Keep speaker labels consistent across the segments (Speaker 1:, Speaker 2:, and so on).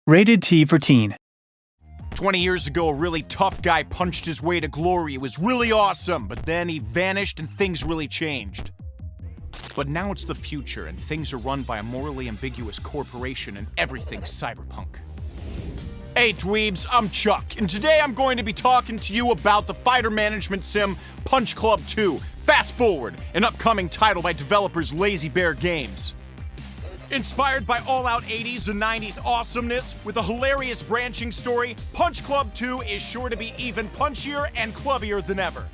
Speaker 1: Rated T for teen.
Speaker 2: 20 years ago, a really tough guy punched his way to glory. It was really awesome, but then he vanished and things really changed. But now it's the future, and things are run by a morally ambiguous corporation, and everything's cyberpunk. Hey dweebs, I'm Chuck, and today I'm going to be talking to you about the fighter management sim Punch Club 2, Fast Forward, an upcoming title by developers Lazy Bear Games. Inspired by all-out 80s and 90s awesomeness, with a hilarious branching story, Punch Club 2 is sure to be even punchier and clubbier than ever.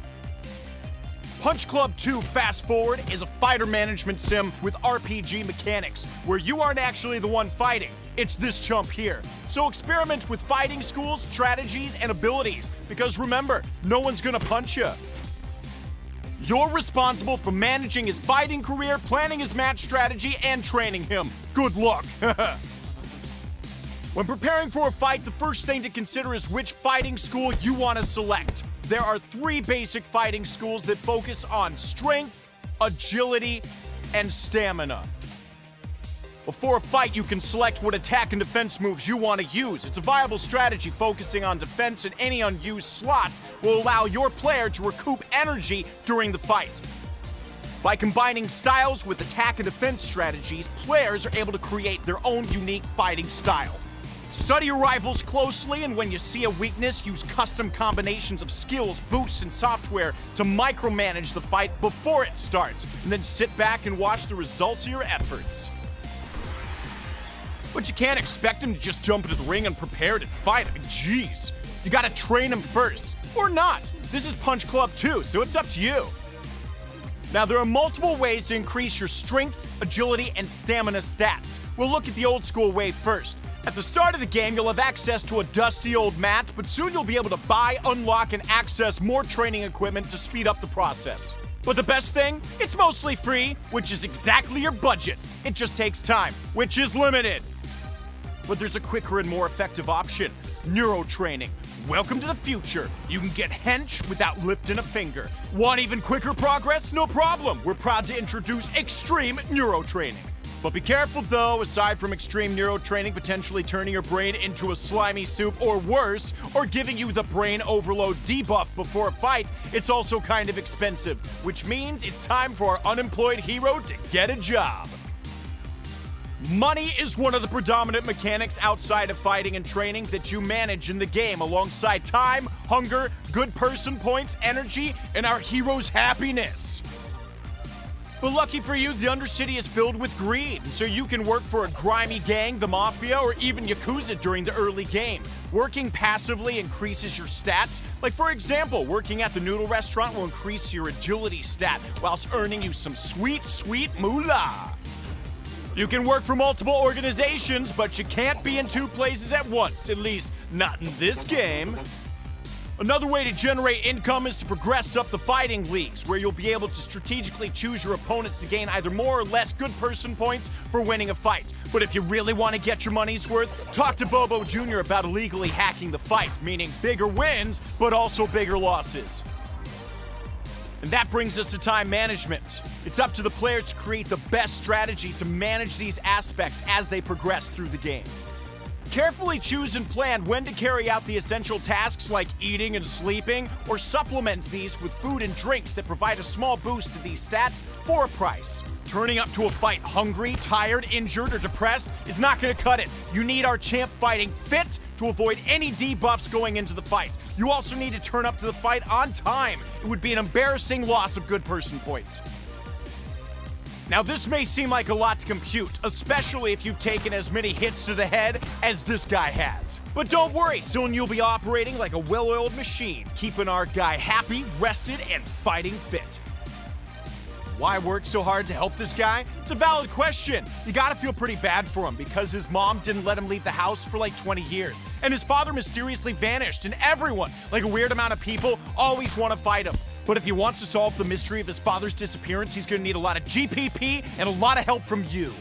Speaker 2: Punch Club 2 Fast Forward is a fighter management sim with RPG mechanics, where you aren't actually the one fighting, it's this chump here. So experiment with fighting schools, strategies, and abilities, because remember, no one's gonna punch you. You're responsible for managing his fighting career, planning his match strategy, and training him. Good luck! When preparing for a fight, the first thing to consider is which fighting school you want to select. There are 3 basic fighting schools that focus on strength, agility, and stamina. Before a fight, you can select what attack and defense moves you want to use. It's a viable strategy focusing on defense, and any unused slots will allow your player to recoup energy during the fight. By combining styles with attack and defense strategies, players are able to create their own unique fighting style. Study your rivals closely, and when you see a weakness, use custom combinations of skills, boosts, and software to micromanage the fight before it starts, and then sit back and watch the results of your efforts. But you can't expect him to just jump into the ring unprepared and fight. I mean, jeez. You gotta train him first. Or not. This is Punch Club 2, so it's up to you. Now, there are multiple ways to increase your strength, agility, and stamina stats. We'll look at the old school way first. At the start of the game, you'll have access to a dusty old mat, but soon you'll be able to buy, unlock, and access more training equipment to speed up the process. But the best thing? It's mostly free, which is exactly your budget. It just takes time, which is limited. But there's a quicker and more effective option, neuro training. Welcome to the future. You can get hench without lifting a finger. Want even quicker progress? No problem. We're proud to introduce extreme neuro training. But be careful though, aside from extreme neuro training potentially turning your brain into a slimy soup or worse, or giving you the brain overload debuff before a fight, it's also kind of expensive, which means it's time for our unemployed hero to get a job. Money is one of the predominant mechanics outside of fighting and training that you manage in the game, alongside time, hunger, good person points, energy, and our hero's happiness. But lucky for you, the Undercity is filled with greed, so you can work for a grimy gang, the Mafia, or even Yakuza during the early game. Working passively increases your stats. Like for example, working at the noodle restaurant will increase your agility stat, whilst earning you some sweet, sweet moolah. You can work for multiple organizations, but you can't be in 2 places at once, at least not in this game. Another way to generate income is to progress up the fighting leagues, where you'll be able to strategically choose your opponents to gain either more or less good person points for winning a fight. But if you really want to get your money's worth, talk to Bobo Jr. about illegally hacking the fight, meaning bigger wins, but also bigger losses. And that brings us to time management. It's up to the players to create the best strategy to manage these aspects as they progress through the game. Carefully choose and plan when to carry out the essential tasks like eating and sleeping, or supplement these with food and drinks that provide a small boost to these stats for a price. Turning up to a fight hungry, tired, injured, or depressed is not going to cut it. You need our champ fighting fit to avoid any debuffs going into the fight. You also need to turn up to the fight on time. It would be an embarrassing loss of good person points. Now this may seem like a lot to compute, especially if you've taken as many hits to the head as this guy has. But don't worry, soon you'll be operating like a well-oiled machine, keeping our guy happy, rested, and fighting fit. Why work so hard to help this guy? It's a valid question. You gotta feel pretty bad for him because his mom didn't let him leave the house for like 20 years. And his father mysteriously vanished, and everyone, like a weird amount of people, always want to fight him. But if he wants to solve the mystery of his father's disappearance, he's gonna need a lot of GPP and a lot of help from you.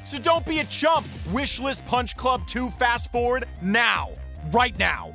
Speaker 2: So don't be a chump. Wishlist Punch Club 2 Fast Forward now. Right now.